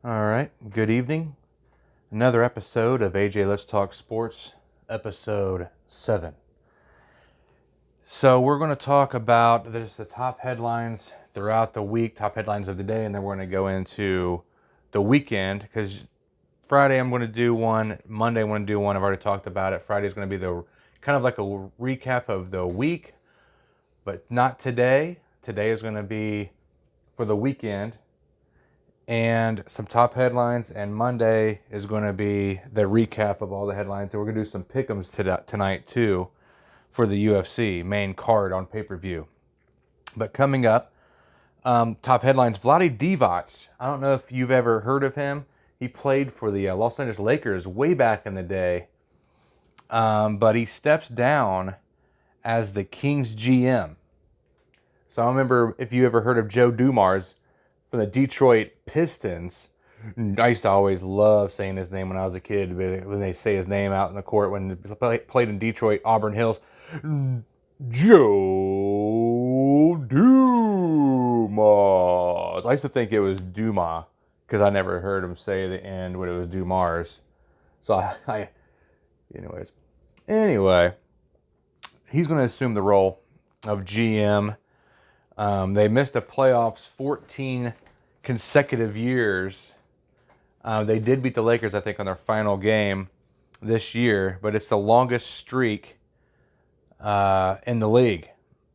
All right, good evening. Another episode of AJ Let's Talk Sports, episode 7. So we're going to talk about the top headlines throughout the week, top headlines of the day, and then we're going to go into the weekend because Friday I'm going to do one, Monday I'm going to do one. I've already talked about it. Friday is going to be the kind of like a recap of the week, but not today. Today is going to be for the weekend. And some top headlines, and Monday is going to be the recap of all the headlines. And we're going to do some pick'ems tonight too for the UFC main card on pay-per-view. But coming up, top headlines, Vlade Divac. I don't know if you've ever heard of him. He played for the Los Angeles Lakers way back in the day. But he steps down as the Kings GM. So I remember if you ever heard of Joe Dumars, from the Detroit Pistons. I used to always love saying his name when I was a kid. When they say his name out in the court when he played in Detroit, Auburn Hills, Joe Dumas. I used to think it was Dumas because I never heard him say the end when it was Dumars. So anyway, he's going to assume the role of GM. They missed the playoffs 14 consecutive years. They did beat the Lakers, I think, on their final game this year, but it's the longest streak in the league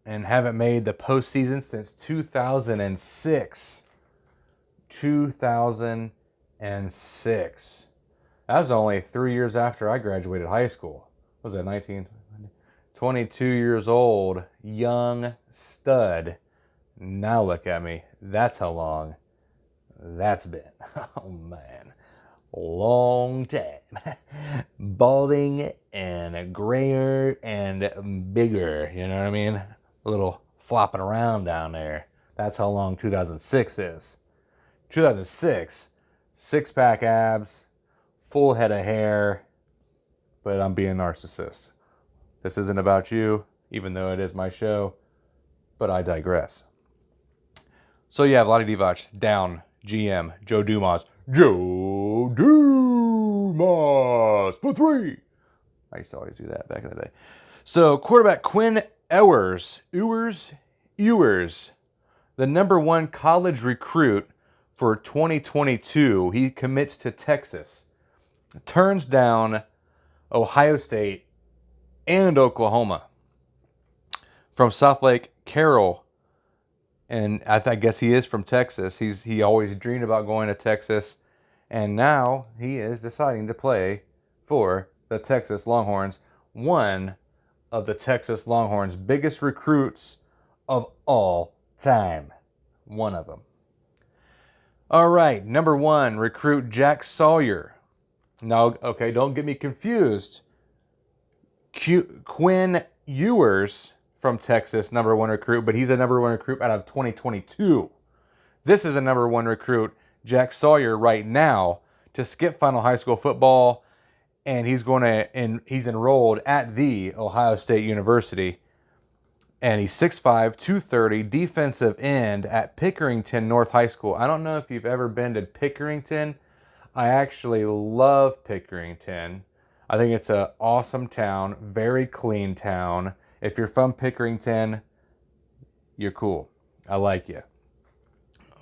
and haven't made the postseason since 2006. 2006. That was only 3 years after I graduated high school. Was it 22 years old, young stud. Now look at me. That's how long that's been. Oh, man. Long time. Balding and grayer and bigger. You know what I mean? A little flopping around down there. That's how long 2006 is. 2006, six-pack abs, full head of hair, but I'm being a narcissist. This isn't about you, even though it is my show, but I digress. So yeah, Vlade Divac, down, GM, Joe Dumas. Joe Dumas for 3. I used to always do that back in the day. So quarterback Quinn Ewers, the number 1 college recruit for 2022. He commits to Texas, turns down Ohio State and Oklahoma. From Southlake Carroll, and I guess he is from Texas. He always dreamed about going to Texas, and now he is deciding to play for the Texas Longhorns, one of the Texas Longhorns' biggest recruits of all time. One of them. All right, number 1 recruit Jack Sawyer. Now, okay, don't get me confused. Quinn Ewers from Texas, number 1 recruit, but he's a number 1 recruit out of 2022. This is a number 1 recruit, Jack Sawyer, right now to skip final high school football, and he's enrolled at the Ohio State University, and he's 6'5", 230, defensive end at Pickerington North High School. I don't know if you've ever been to Pickerington. I actually love Pickerington. I think it's an awesome town, very clean town. If you're from Pickerington, you're cool. I like you.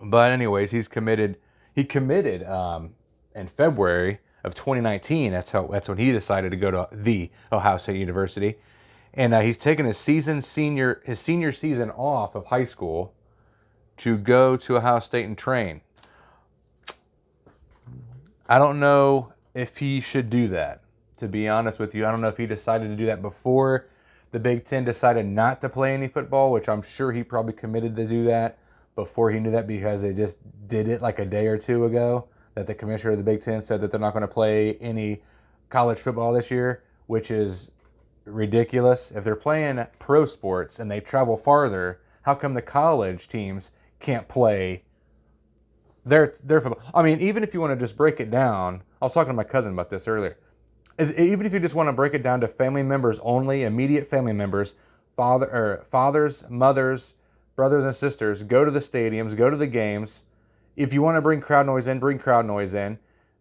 But anyways, he committed in February of 2019. That's when he decided to go to the Ohio State University, and he's taken his senior season off of high school to go to Ohio State and train. I don't know if he should do that. To be honest with you, I don't know if he decided to do that before the Big Ten decided not to play any football, which I'm sure he probably committed to do that before he knew that because they just did it like a day or two ago, that the commissioner of the Big Ten said that they're not going to play any college football this year, which is ridiculous. If they're playing pro sports and they travel farther, how come the college teams can't play their football? I mean, even if you want to just break it down, I was talking to my cousin about this earlier. Even if you just want to break it down to family members only, immediate family members, fathers, mothers, brothers and sisters, go to the stadiums, go to the games, if you want to bring crowd noise in, bring crowd noise in.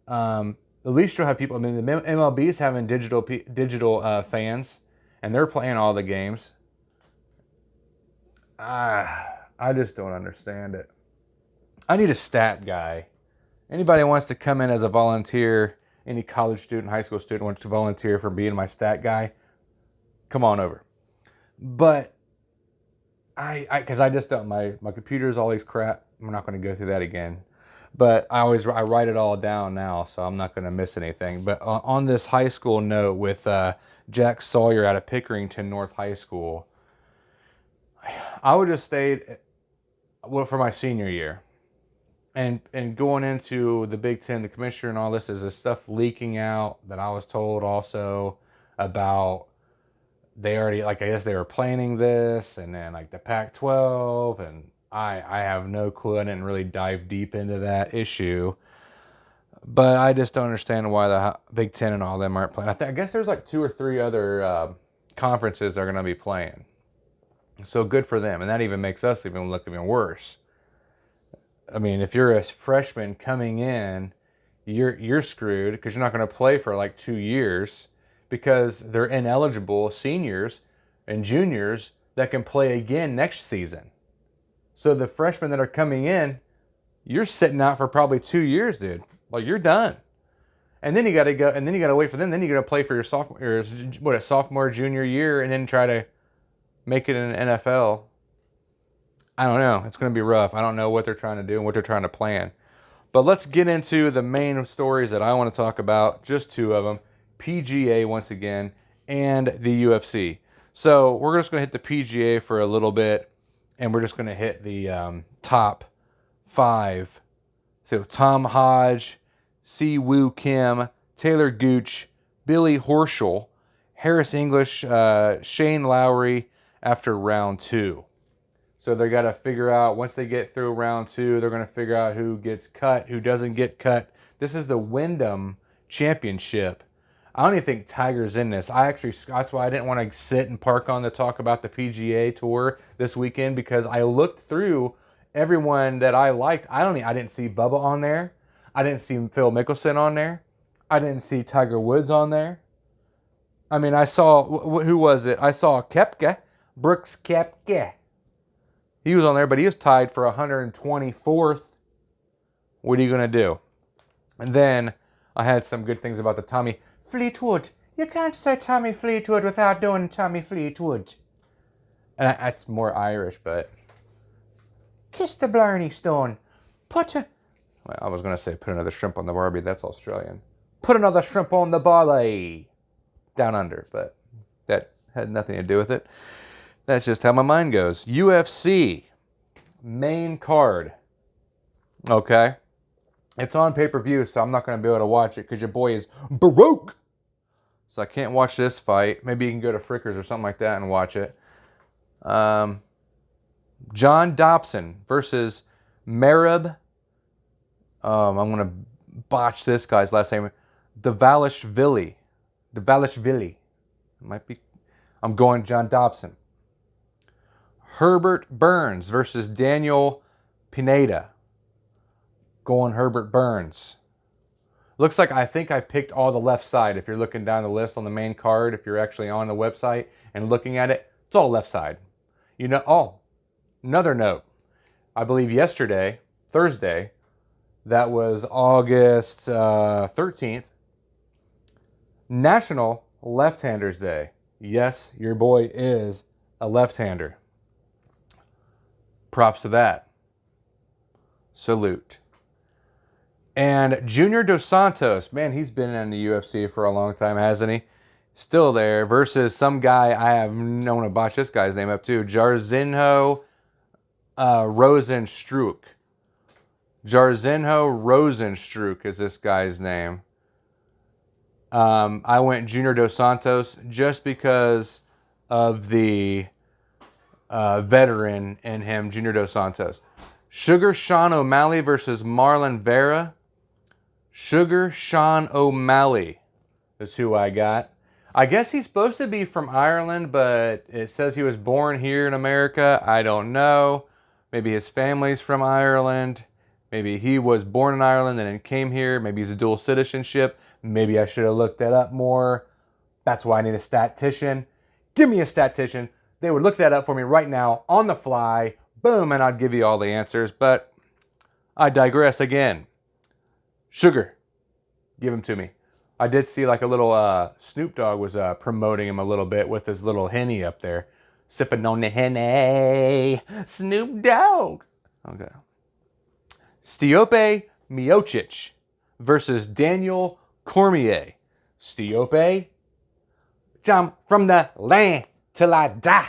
At least you'll have people. I mean, the MLB is having digital fans, and they're playing all the games. I just don't understand it. I need a stat guy. Anybody wants to come in as a volunteer, any college student, high school student wants to volunteer for being my stat guy, come on over. But because I just don't, my computer is always crap. I'm not going to go through that again. But I write it all down now, so I'm not going to miss anything. But on this high school note with Jack Sawyer out of Pickerington North High School, I would have stayed for my senior year. And going into the Big Ten, the commissioner and all this, is stuff leaking out that I was told also about. They already, I guess they were planning this, and then the Pac-12, and I have no clue. I didn't really dive deep into that issue, but I just don't understand why the Big Ten and all them aren't playing. I guess there's 2 or 3 other conferences that are going to be playing, so good for them, and that even makes us look even worse. I mean, if you're a freshman coming in, you're screwed because you're not going to play for 2 years. Because they're ineligible seniors and juniors that can play again next season. So the freshmen that are coming in, you're sitting out for probably 2 years, dude. You're done. And then you got to go, and then you got to wait for them. Then you got to play for your sophomore, junior year, and then try to make it in the NFL. I don't know. It's going to be rough. I don't know what they're trying to do and what they're trying to plan. But let's get into the main stories that I want to talk about. Just 2 of them. PGA once again, and the UFC. So we're just going to hit the PGA for a little bit, and we're just going to hit the top 5. So Tom Hodge, Si Woo Kim, Taylor Gooch, Billy Horschel, Harris English, Shane Lowry after round 2. So they got to figure out, once they get through round 2, they're going to figure out who gets cut, who doesn't get cut. This is the Wyndham Championship. I don't even think Tiger's in this. That's why I didn't want to sit and park on to talk about the PGA Tour this weekend, because I looked through everyone that I liked. I didn't see Bubba on there. I didn't see Phil Mickelson on there. I didn't see Tiger Woods on there. I mean, I saw, who was it? I saw Koepka, Brooks Koepka. He was on there, but he was tied for 124th. What are you going to do? And then I had some good things about the Tommy Fleetwood. You can't say Tommy Fleetwood without doing Tommy Fleetwood. And that's more Irish, but... Kiss the Blarney Stone. I was going to say put another shrimp on the Barbie. That's Australian. Put another shrimp on the Barbie. Down under, but that had nothing to do with it. That's just how my mind goes. UFC. Main card. Okay. It's on pay-per-view, so I'm not going to be able to watch it because your boy is broke. So I can't watch this fight. Maybe you can go to Frickers or something like that and watch it. John Dobson versus Merab. I'm going to botch this guy's last name. Davalishvili. It might be. I'm going John Dobson. Herbert Burns versus Daniel Pineda. Going Herbert Burns. Looks like I think I picked all the left side. If you're looking down the list on the main card, if you're actually on the website and looking at it, it's all left side. Another note. I believe yesterday, Thursday, that was August 13th, National Left-Handers Day. Yes, your boy is a left-hander. Props to that. Salute. And Junior Dos Santos, man, he's been in the UFC for a long time, hasn't he? Still there, versus some guy, I want to botch this guy's name up too, Jairzinho Rosenstruck. Jairzinho Rosenstruck is this guy's name. I went Junior Dos Santos just because of the veteran in him, Junior Dos Santos. Sugar Sean O'Malley versus Marlon Vera. Sugar Sean O'Malley is who I got. I guess he's supposed to be from Ireland, but it says he was born here in America. I don't know. Maybe his family's from Ireland. Maybe he was born in Ireland and then came here. Maybe he's a dual citizenship. Maybe I should have looked that up more. That's why I need a statistician. Give me a statistician. They would look that up for me right now on the fly. Boom, and I'd give you all the answers. But I digress again. Sugar. Give him to me. I did see like a little Snoop Dogg was promoting him a little bit with his little Henny up there. Sipping on the Henny. Snoop Dogg. Okay. Stipe Miocic versus Daniel Cormier. Stipe, jump from the land till I die.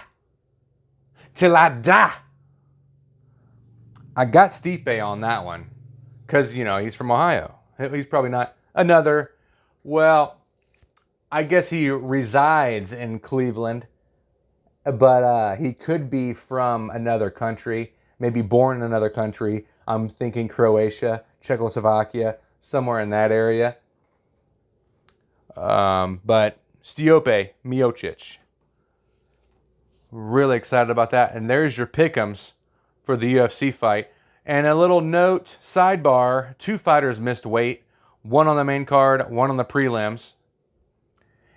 Till I die. I got Stipe on that one because, he's from Ohio. He's probably not another, well, I guess he resides in Cleveland, but he could be from another country, maybe born in another country. I'm thinking Croatia, Czechoslovakia, somewhere in that area. But Stipe Miocic. Really excited about that. And there's your pick'ems for the UFC fight. And a little note, sidebar, 2 fighters missed weight. One on the main card, one on the prelims.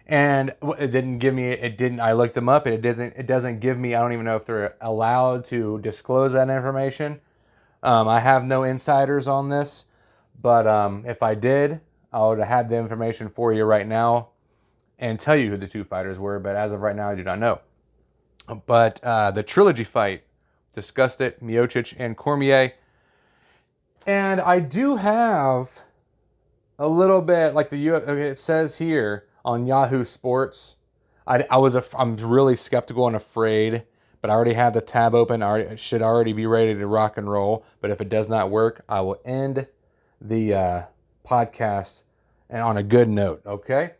And it didn't give me, I looked them up, and it doesn't give me, I don't even know if they're allowed to disclose that information. I have no insiders on this, but if I did, I would have had the information for you right now and tell you who the 2 fighters were, but as of right now, I do not know. But the trilogy fight, discussed it, Miocic and Cormier. And I do have a little bit, like it says here on Yahoo Sports. I'm really skeptical and afraid, but I already have the tab open. I should already be ready to rock and roll. But if it does not work, I will end the podcast and on a good note, okay?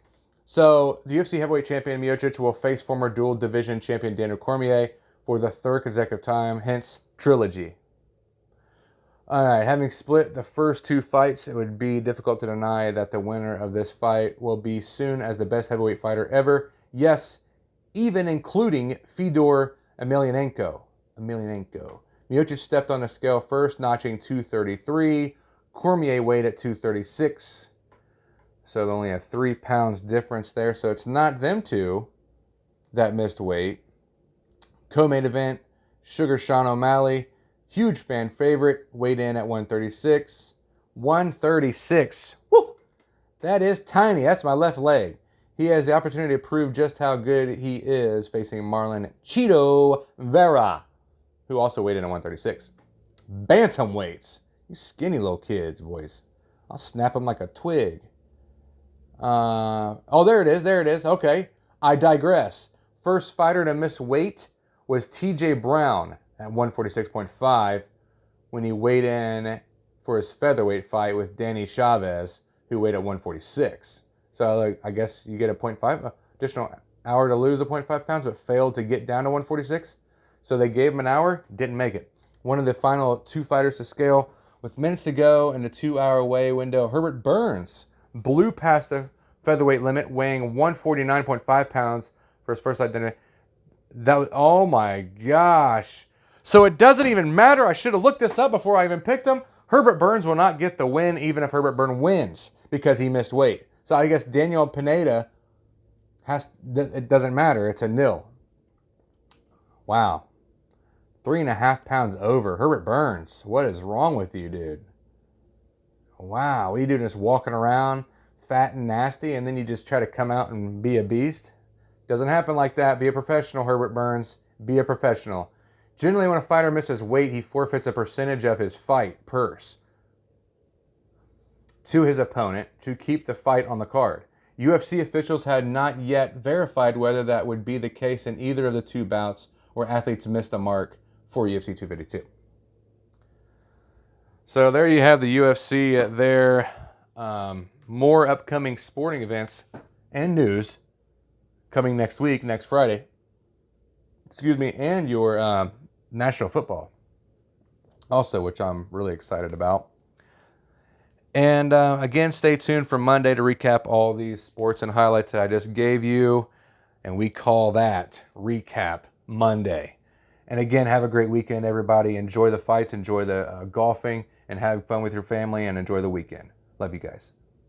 So the UFC heavyweight champion Miocic will face former dual division champion Daniel Cormier for the 3rd consecutive time, hence trilogy. All right, having split the first 2 fights, it would be difficult to deny that the winner of this fight will be soon as the best heavyweight fighter ever. Yes, even including Fedor Emelianenko. Miocic stepped on the scale first, notching 233. Cormier weighed at 236. So only a 3 pounds difference there. So it's not them two that missed weight. Co-main event, Sugar Sean O'Malley. Huge fan favorite, weighed in at 136. 136. Woo! That is tiny. That's my left leg. He has the opportunity to prove just how good he is facing Marlon Chito Vera, who also weighed in at 136. Bantamweights. You skinny little kids, boys. I'll snap them like a twig. There it is. Okay. I digress. First fighter to miss weight was TJ Brown at 146.5 when he weighed in for his featherweight fight with Danny Chavez, who weighed at 146. So I guess you get a 0.5 additional hour to lose a 0.5 pounds, but failed to get down to 146. So they gave him an hour, didn't make it. One of the final 2 fighters to scale with minutes to go in the 2-hour weigh window. Herbert Burns blew past the featherweight limit, weighing 149.5 pounds for his first fight dinner. That was, oh my gosh. So it doesn't even matter. I should have looked this up before I even picked him. Herbert Burns will not get the win even if Herbert Burns wins because he missed weight. So I guess Daniel Pineda it doesn't matter. It's a nil. Wow. 3.5 pounds over. Herbert Burns, what is wrong with you, dude? Wow. What are you doing, just walking around fat and nasty and then you just try to come out and be a beast? Doesn't happen like that. Be a professional, Herbert Burns. Be a professional. Generally, when a fighter misses weight, he forfeits a percentage of his fight purse to his opponent to keep the fight on the card. UFC officials had not yet verified whether that would be the case in either of the 2 bouts where athletes missed the mark for UFC 252. So there you have the UFC there. More upcoming sporting events and news coming next week, next Friday. And your national football also, which I'm really excited about. And again, stay tuned for Monday to recap all these sports and highlights that I just gave you. And we call that Recap Monday. And again, have a great weekend, everybody. Enjoy the fights, enjoy the golfing, and have fun with your family and enjoy the weekend. Love you guys.